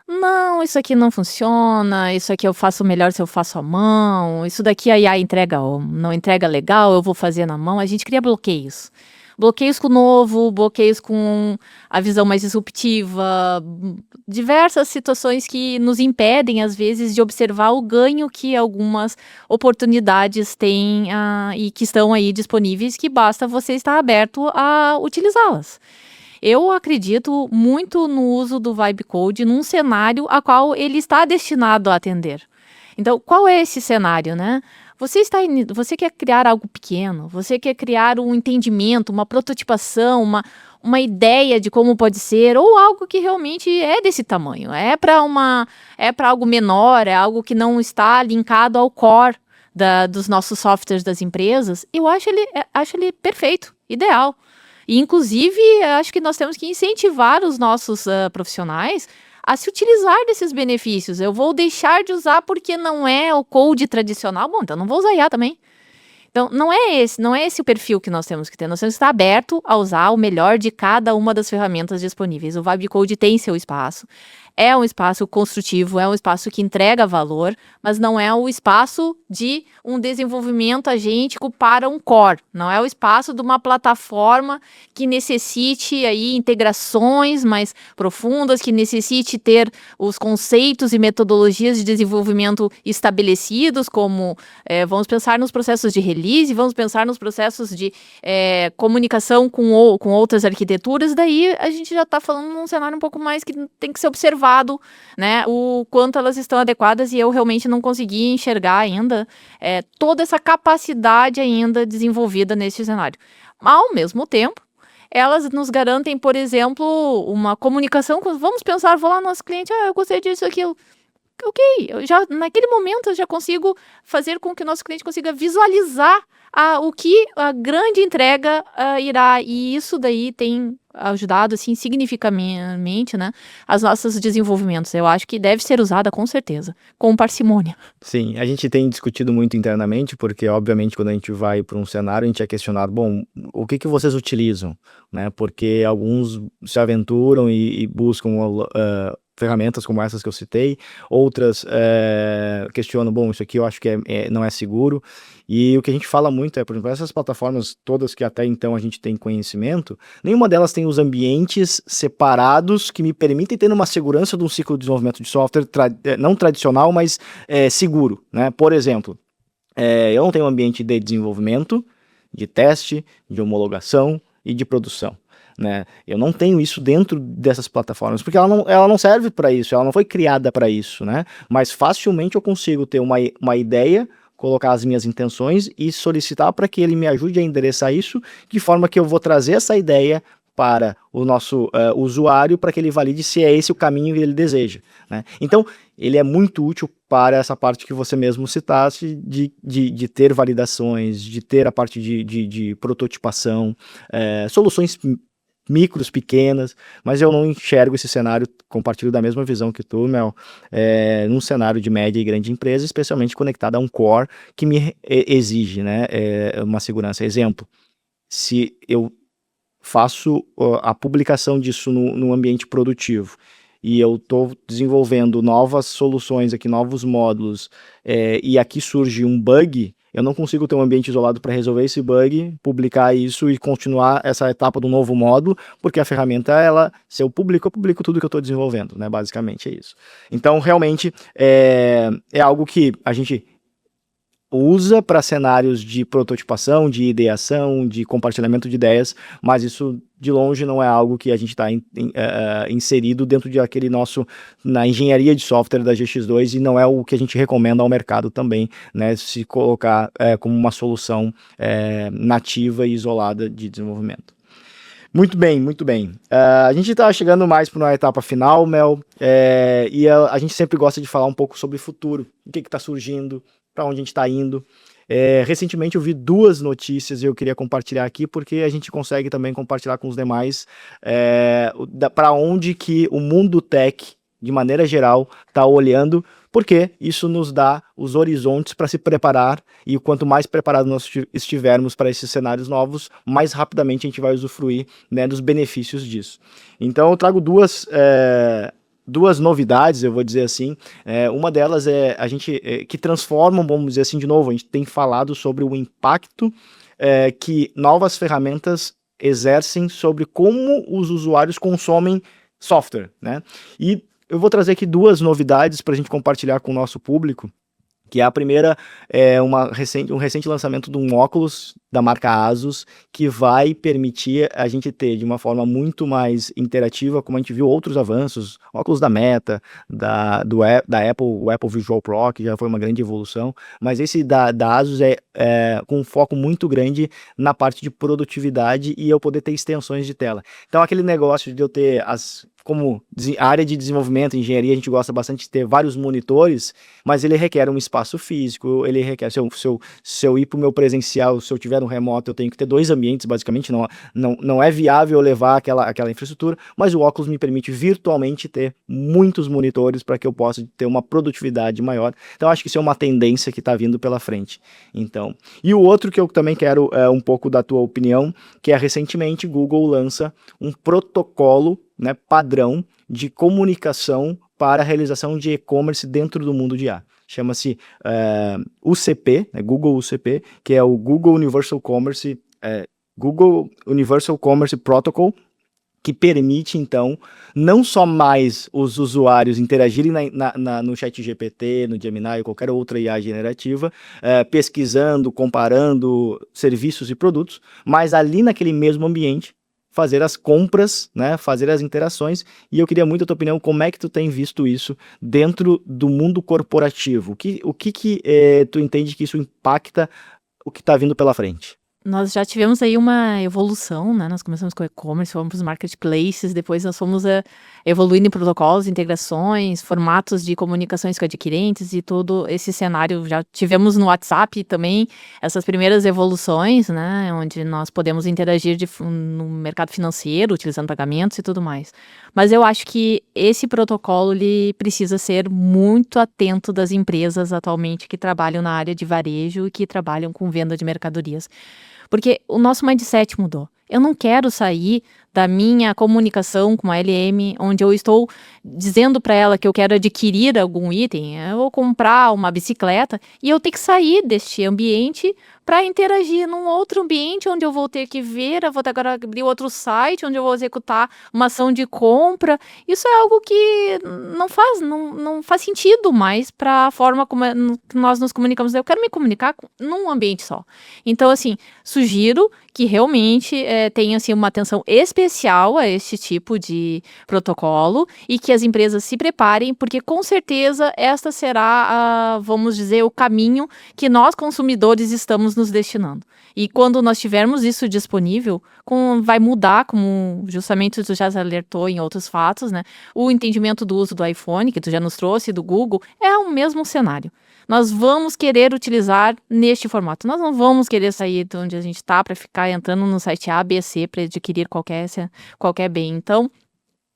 Não, isso aqui não funciona, isso aqui eu faço melhor se eu faço à mão, isso daqui a IA entrega, não entrega legal, eu vou fazer na mão. A gente cria bloqueios. Bloqueios com o novo, bloqueios com a visão mais disruptiva, diversas situações que nos impedem, às vezes, de observar o ganho que algumas oportunidades têm e que estão aí disponíveis, que basta você estar aberto a utilizá-las. Eu acredito muito no uso do Vibe Code num cenário a qual ele está destinado a atender. Então, qual é esse cenário, né? Você quer criar algo pequeno, você quer criar um entendimento, uma prototipação, uma ideia de como pode ser, ou algo que realmente é desse tamanho, é para algo menor, é algo que não está linkado ao core dos nossos softwares das empresas. Eu acho ele perfeito, ideal. E, inclusive, acho que nós temos que incentivar os nossos profissionais a se utilizar desses benefícios. Eu vou deixar de usar porque não é o code tradicional. Bom, então não vou usar IA também. Então, não é esse o perfil que nós temos que ter. Nós temos que estar aberto a usar o melhor de cada uma das ferramentas disponíveis. O Vibe Code tem seu espaço. É um espaço construtivo, é um espaço que entrega valor, mas não é o espaço de um desenvolvimento agêntico para um core. Não é o espaço de uma plataforma que necessite aí integrações mais profundas, que necessite ter os conceitos e metodologias de desenvolvimento estabelecidos, como vamos pensar nos processos de release, vamos pensar nos processos de comunicação com outras arquiteturas. Daí a gente já está falando num cenário um pouco mais que tem que ser observado, né, o quanto elas estão adequadas, e eu realmente não consegui enxergar ainda toda essa capacidade ainda desenvolvida neste cenário. Ao mesmo tempo, elas nos garantem, por exemplo, uma comunicação. Vamos pensar, vou lá no nosso cliente, eu gostei disso, aquilo. ok, naquele momento eu já consigo fazer com que o nosso cliente consiga visualizar o que a grande entrega irá, e isso daí tem ajudado, assim, significativamente, né, as nossos desenvolvimentos. Eu acho que deve ser usada com certeza, com parcimônia. Sim, a gente tem discutido muito internamente, porque obviamente quando a gente vai para um cenário, a gente é questionado, bom, o que que vocês utilizam, né? Porque alguns se aventuram e buscam ferramentas como essas que eu citei, outras questionam, bom, isso aqui eu acho que não é seguro, e o que a gente fala muito é, por exemplo, essas plataformas todas que até então a gente tem conhecimento, nenhuma delas tem os ambientes separados que me permitem ter uma segurança de um ciclo de desenvolvimento de software não tradicional, mas seguro, né? Por exemplo, eu não tenho um ambiente de desenvolvimento, de teste, de homologação e de produção. Né? Eu não tenho isso dentro dessas plataformas, porque ela não serve para isso, ela não foi criada para isso, né? Mas facilmente eu consigo ter uma ideia, colocar as minhas intenções e solicitar para que ele me ajude a endereçar isso, de forma que eu vou trazer essa ideia para o nosso usuário, para que ele valide se é esse o caminho que ele deseja, né? Então, ele é muito útil para essa parte que você mesmo citasse, de ter validações, de ter a parte de prototipação, soluções micros, pequenas, mas eu não enxergo esse cenário, compartilho da mesma visão que tu, Mel, num cenário de média e grande empresa, especialmente conectado a um core que me exige, né, uma segurança. Exemplo, se eu faço a publicação disso no ambiente produtivo e eu estou desenvolvendo novas soluções aqui, novos módulos, e aqui surge um bug, eu não consigo ter um ambiente isolado para resolver esse bug, publicar isso e continuar essa etapa do novo módulo, porque a ferramenta, se eu publico tudo que eu estou desenvolvendo, né? Basicamente é isso. Então, realmente, é algo que a gente usa para cenários de prototipação, de ideação, de compartilhamento de ideias, mas isso de longe não é algo que a gente está inserido dentro de aquele na engenharia de software da GX2, e não é o que a gente recomenda ao mercado também, né, se colocar como uma solução nativa e isolada de desenvolvimento. Muito bem, muito bem. A gente está chegando mais para uma etapa final, Mel, e a gente sempre gosta de falar um pouco sobre o futuro, o que está surgindo, para onde a gente está indo. Recentemente eu vi 2 notícias e eu queria compartilhar aqui, porque a gente consegue também compartilhar com os demais para onde que o mundo tech, de maneira geral, está olhando, porque isso nos dá os horizontes para se preparar, e quanto mais preparado nós estivermos para esses cenários novos, mais rapidamente a gente vai usufruir, né, dos benefícios disso. Então eu trago duas novidades, eu vou dizer assim. Uma delas é a gente que transformam, vamos dizer assim, de novo, a gente tem falado sobre o impacto que novas ferramentas exercem sobre como os usuários consomem software, né? E eu vou trazer aqui 2 novidades para a gente compartilhar com o nosso público, que a primeira é um recente lançamento de um óculos da marca Asus, que vai permitir a gente ter de uma forma muito mais interativa, como a gente viu outros avanços, óculos da Meta, da Apple, o Apple Visual Pro, que já foi uma grande evolução, mas esse da Asus com um foco muito grande na parte de produtividade e eu poder ter extensões de tela. Então aquele negócio de eu ter como área de desenvolvimento, engenharia, a gente gosta bastante de ter vários monitores, mas ele requer um espaço físico, ele requer, se eu ir para o meu presencial, se eu tiver no remoto, eu tenho que ter 2 ambientes, basicamente, não é viável levar aquela infraestrutura, mas o óculos me permite virtualmente ter muitos monitores para que eu possa ter uma produtividade maior. Então, acho que isso é uma tendência que está vindo pela frente. Então, e o outro que eu também quero um pouco da tua opinião, que é recentemente Google lança um protocolo, né, padrão de comunicação para a realização de e-commerce dentro do mundo de IA. Chama-se UCP, né, Google UCP, que é o Google Universal Commerce Protocol, que permite, então, não só mais os usuários interagirem no ChatGPT, no Gemini ou qualquer outra IA generativa, pesquisando, comparando serviços e produtos, mas ali naquele mesmo ambiente, fazer as compras, né, fazer as interações, e eu queria muito a tua opinião, como é que tu tem visto isso dentro do mundo corporativo? O que tu entende que isso impacta o que está vindo pela frente? nós já tivemos aí uma evolução, né? Nós começamos com e-commerce, fomos para os marketplaces, depois nós fomos evoluindo em protocolos, integrações, formatos de comunicações com adquirentes e todo esse cenário. Já tivemos no WhatsApp também essas primeiras evoluções, né? Onde nós podemos interagir no mercado financeiro, utilizando pagamentos e tudo mais. Mas eu acho que esse protocolo ele precisa ser muito atento das empresas atualmente que trabalham na área de varejo e que trabalham com venda de mercadorias. Porque o nosso mindset mudou. Eu não quero sair da minha comunicação com a LM, onde eu estou dizendo para ela que eu quero adquirir algum item, eu vou comprar uma bicicleta, e eu tenho que sair deste ambiente para interagir num outro ambiente onde eu vou ter que ver, eu vou agora abrir outro site onde eu vou executar uma ação de compra. Isso é algo que não faz sentido mais para a forma como que nós nos comunicamos. Eu quero me comunicar num ambiente só. Então, assim, sugiro que realmente tenha assim, uma atenção especial a este tipo de protocolo e que as empresas se preparem, porque com certeza esta será, vamos dizer, o caminho que nós consumidores estamos nos destinando. E quando nós tivermos isso disponível, vai mudar, como justamente tu já alertou em outros fatos, né? O entendimento do uso do iPhone, que tu já nos trouxe, do Google, é o mesmo cenário. Nós vamos querer utilizar neste formato. Nós não vamos querer sair de onde a gente está para ficar entrando no site A, B, C para adquirir qualquer bem. Então,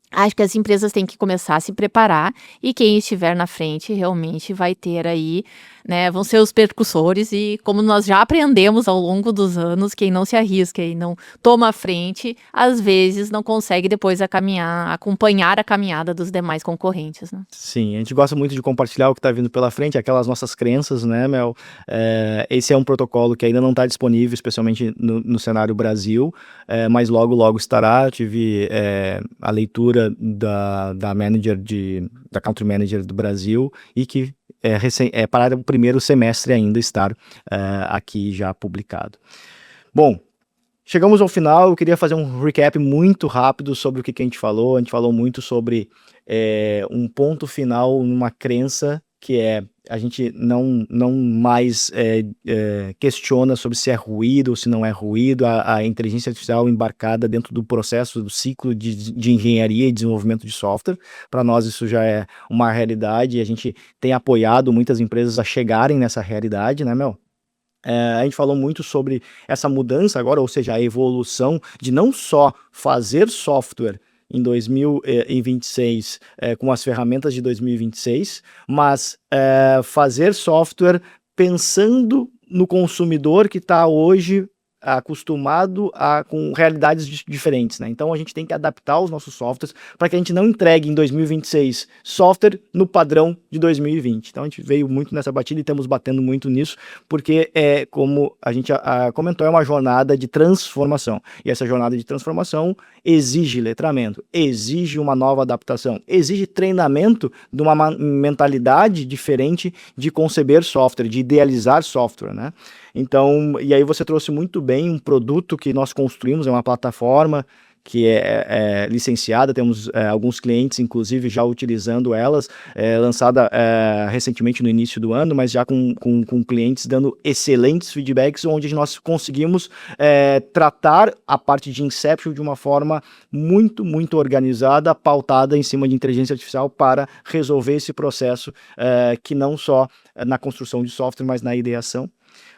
acho que as empresas têm que começar a se preparar e quem estiver na frente realmente vai ter aí, né, vão ser os percussores e como nós já aprendemos ao longo dos anos, quem não se arrisca e não toma a frente, às vezes não consegue depois acompanhar a caminhada dos demais concorrentes, né? Sim, a gente gosta muito de compartilhar o que está vindo pela frente, aquelas nossas crenças, né, Mel? Esse é um protocolo que ainda não está disponível, especialmente no cenário Brasil, mas logo, logo estará. Tive a leitura da Country Manager do Brasil e que para o primeiro semestre ainda estar aqui já publicado. Bom, chegamos ao final. Eu queria fazer um recap muito rápido sobre o que a gente falou. A gente falou muito sobre um ponto final numa crença que a gente não mais questiona sobre se é ruído ou se não é ruído, a inteligência artificial embarcada dentro do processo, do ciclo de engenharia e desenvolvimento de software. Para nós isso já é uma realidade e a gente tem apoiado muitas empresas a chegarem nessa realidade, né, Mel? A gente falou muito sobre essa mudança agora, ou seja, a evolução de não só fazer software em 2026 com as ferramentas de 2026, mas fazer software pensando no consumidor que está hoje acostumado com realidades diferentes, né? Então a gente tem que adaptar os nossos softwares para que a gente não entregue em 2026 software no padrão de 2020. Então a gente veio muito nessa batida e estamos batendo muito nisso, porque como a gente comentou, é uma jornada de transformação. E essa jornada de transformação exige letramento, exige uma nova adaptação, exige treinamento de uma mentalidade diferente de conceber software, de idealizar software, né? Então, e aí você trouxe muito bem um produto que nós construímos, é uma plataforma que é licenciada, temos alguns clientes, inclusive, já utilizando elas, lançada recentemente no início do ano, mas já com clientes dando excelentes feedbacks, onde nós conseguimos tratar a parte de Inception de uma forma muito, muito organizada, pautada em cima de inteligência artificial para resolver esse processo, que não só na construção de software, mas na ideação.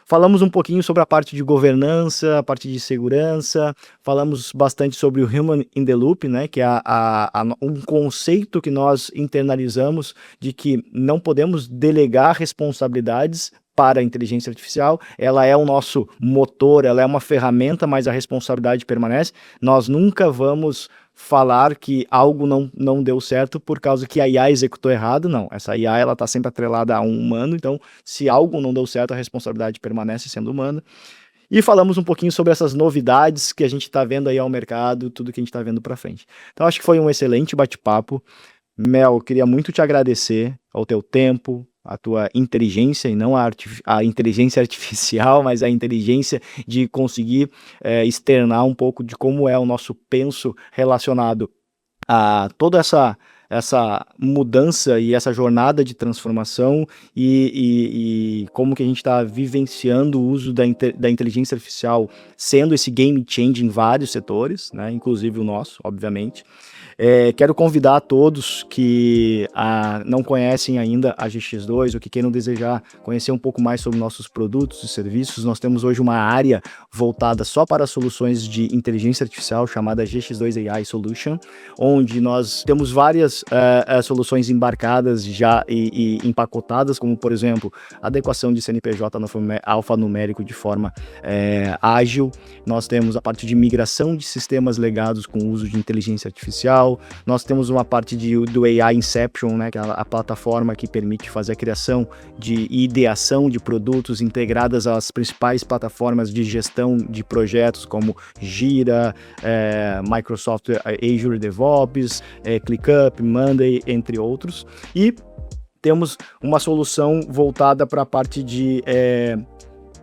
Falamos um pouquinho sobre a parte de governança, a parte de segurança, falamos bastante sobre o Human in the Loop, né, que é um conceito que nós internalizamos de que não podemos delegar responsabilidades para a inteligência artificial. Ela é o nosso motor, ela é uma ferramenta, mas a responsabilidade permanece. Nós nunca vamos falar que algo não deu certo por causa que a IA executou errado, não. Essa IA ela está sempre atrelada a um humano, então se algo não deu certo, a responsabilidade permanece sendo humana. E falamos um pouquinho sobre essas novidades que a gente está vendo aí ao mercado, tudo que a gente está vendo para frente. Então acho que foi um excelente bate-papo. Mel, eu queria muito te agradecer ao teu tempo, a tua inteligência, e não a inteligência artificial, mas a inteligência de conseguir externar um pouco de como é o nosso penso relacionado a toda essa mudança e essa jornada de transformação e como que a gente está vivenciando o uso da inteligência artificial sendo esse game change em vários setores, né, inclusive o nosso, obviamente. Quero convidar a todos que não conhecem ainda a GX2 ou que queiram desejar conhecer um pouco mais sobre nossos produtos e serviços. Nós temos hoje uma área voltada só para soluções de inteligência artificial chamada GX2 AI Solution, onde nós temos várias soluções embarcadas já e empacotadas, como por exemplo, adequação de CNPJ alfanumérico de forma ágil. Nós temos a parte de migração de sistemas legados com o uso de inteligência artificial. Nós temos uma parte do AI Inception, né, que é a plataforma que permite fazer a criação e ideação de produtos integradas às principais plataformas de gestão de projetos como Jira, Microsoft Azure DevOps, ClickUp, Monday, entre outros. E temos uma solução voltada para a parte de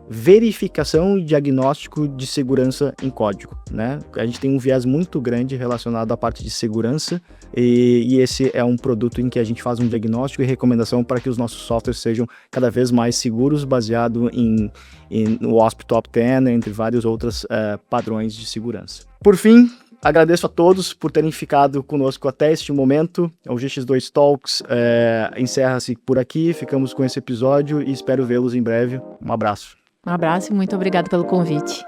verificação e diagnóstico de segurança em código, né? A gente tem um viés muito grande relacionado à parte de segurança e esse é um produto em que a gente faz um diagnóstico e recomendação para que os nossos softwares sejam cada vez mais seguros, baseado no OWASP Top 10, entre vários outros padrões de segurança. Por fim, agradeço a todos por terem ficado conosco até este momento. O GX2 Talks encerra-se por aqui, ficamos com esse episódio e espero vê-los em breve. Um abraço. Um abraço e muito obrigado pelo convite.